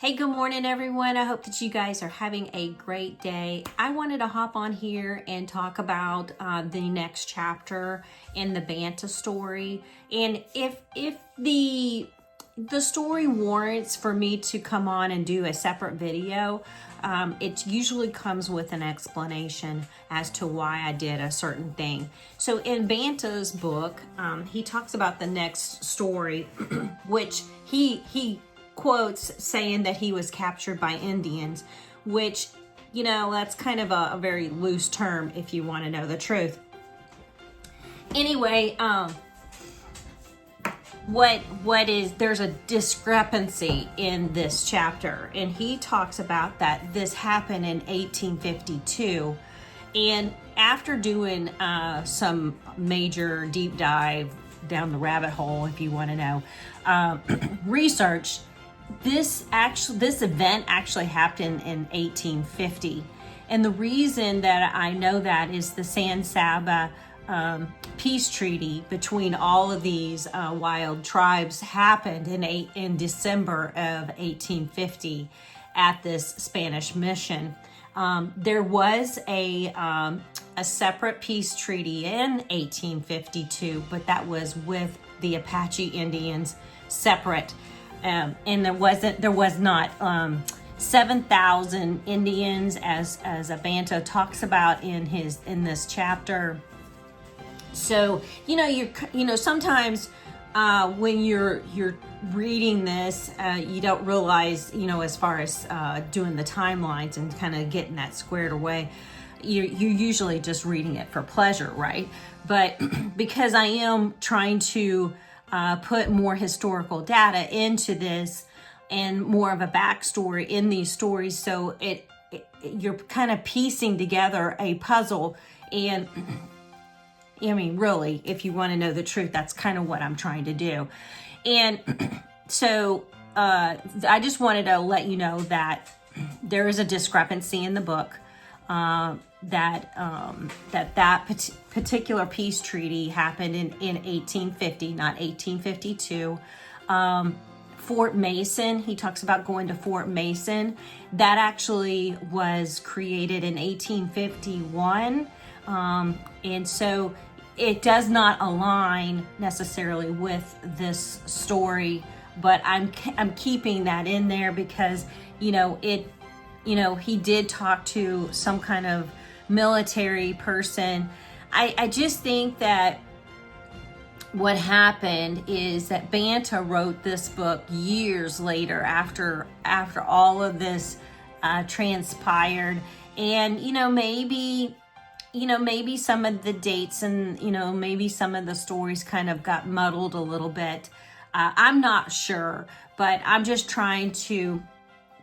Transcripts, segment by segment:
Hey, good morning, everyone. I hope that you guys are having a great day. I wanted to hop on here and talk about the next chapter in the Banta story. And if the story warrants for me to come on and do a separate video, it usually comes with an explanation as to why I did a certain thing. So in Banta's book, he talks about the next story, which he quotes saying that he was captured by Indians, which, you know, that's kind of a very loose term if you want to know the truth. Anyway, there's a discrepancy in this chapter, and he talks about that this happened in 1852, and after doing some major deep dive down the rabbit hole, if you want to know, research, this event actually happened in 1850. And the reason that I know that is the San Saba peace treaty between all of these wild tribes happened in December of 1850 at this Spanish mission. There was a separate peace treaty in 1852, but that was with the Apache Indians separate. And there was not 7,000 Indians as Banta talks about in this chapter. So sometimes when you're reading this, you don't realize, as far as doing the timelines and kind of getting that squared away, you're usually just reading it for pleasure, right? But because I am trying to put more historical data into this and more of a backstory in these stories, so you're kind of piecing together a puzzle. And I mean, really, if you want to know the truth, that's kind of what I'm trying to do. And so I just wanted to let you know that there is a discrepancy in the book, that particular peace treaty happened in 1850, not 1852. Fort Mason, he talks about going to Fort Mason. That actually was created in 1851. And so it does not align necessarily with this story, but I'm keeping that in there because, he did talk to some kind of military person. I just think that what happened is that Banta wrote this book years later after all of this transpired. And, maybe some of the dates and, maybe some of the stories kind of got muddled a little bit. I'm not sure, but I'm just trying to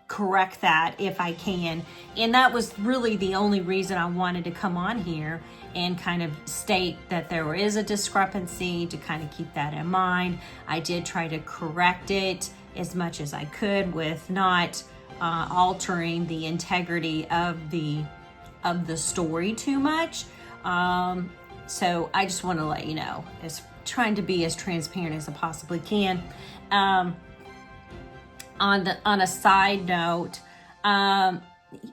correct that if I can. And that was really the only reason I wanted to come on here and kind of state that there is a discrepancy, to kind of keep that in mind. I did try to correct it as much as I could with not altering the integrity of the story too much. So I just want to let you know, as trying to be as transparent as I possibly can. On a side note,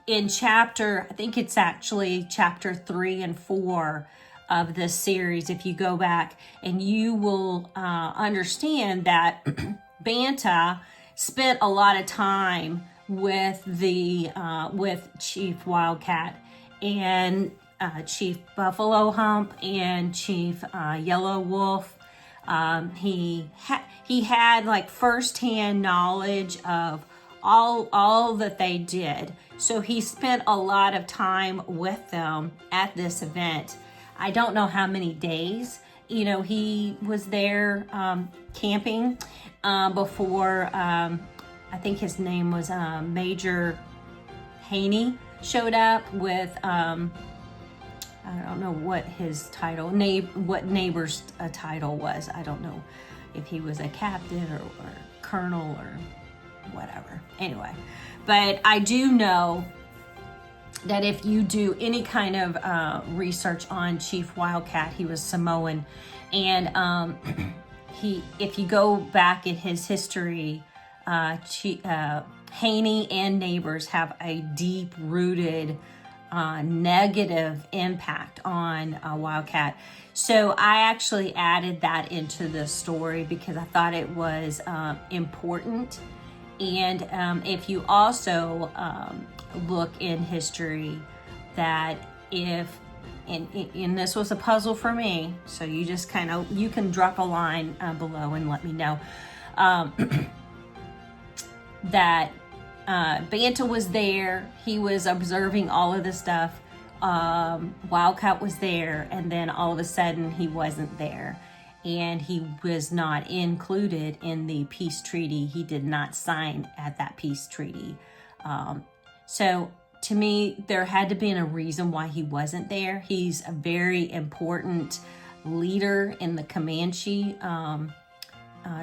in chapter, I think it's actually chapter 3 and 4 of this series, if you go back, and you will understand that Banta spent a lot of time with Chief Wildcat and Chief Buffalo Hump and Chief Yellow Wolf. He had like firsthand knowledge of all that they did. So he spent a lot of time with them at this event. I don't know how many days, he was there camping before, I think his name was Major Haney showed up with, I don't know what his title, what neighbor's title was. I don't know if he was a captain or colonel or whatever. Anyway, but I do know that if you do any kind of research on Chief Wildcat, he was Samoan, and if you go back in his history Haney and neighbors have a deep-rooted negative impact on Wildcat. So I actually added that into the story because I thought it was important. And if you also look in history, that if, and this was a puzzle for me, so you just kind of, you can drop a line below and let me know, that Banta was there. He was observing all of this stuff. Wildcat was there, and then all of a sudden he wasn't there, and he was not included in the peace treaty. He did not sign at that peace treaty. So to me, there had to be a reason why he wasn't there. He's a very important leader in the Comanche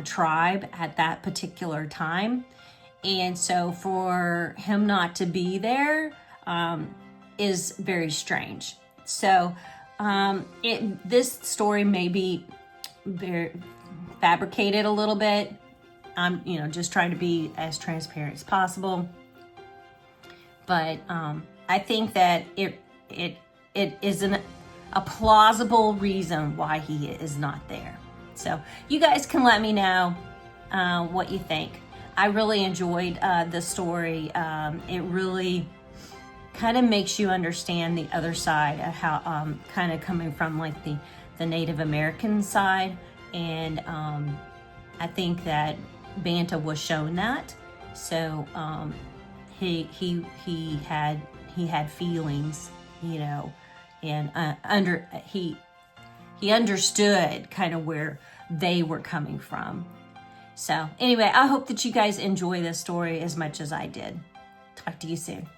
tribe at that particular time. And so for him not to be there is very strange. So this story may be very fabricated a little bit. I'm just trying to be as transparent as possible. But I think that it is a plausible reason why he is not there. So you guys can let me know what you think. I really enjoyed the story. It really kind of makes you understand the other side of how, kind of coming from like the Native American side. And I think that Banta was shown that. So he had feelings, and he understood kind of where they were coming from. So anyway, I hope that you guys enjoy this story as much as I did. Talk to you soon.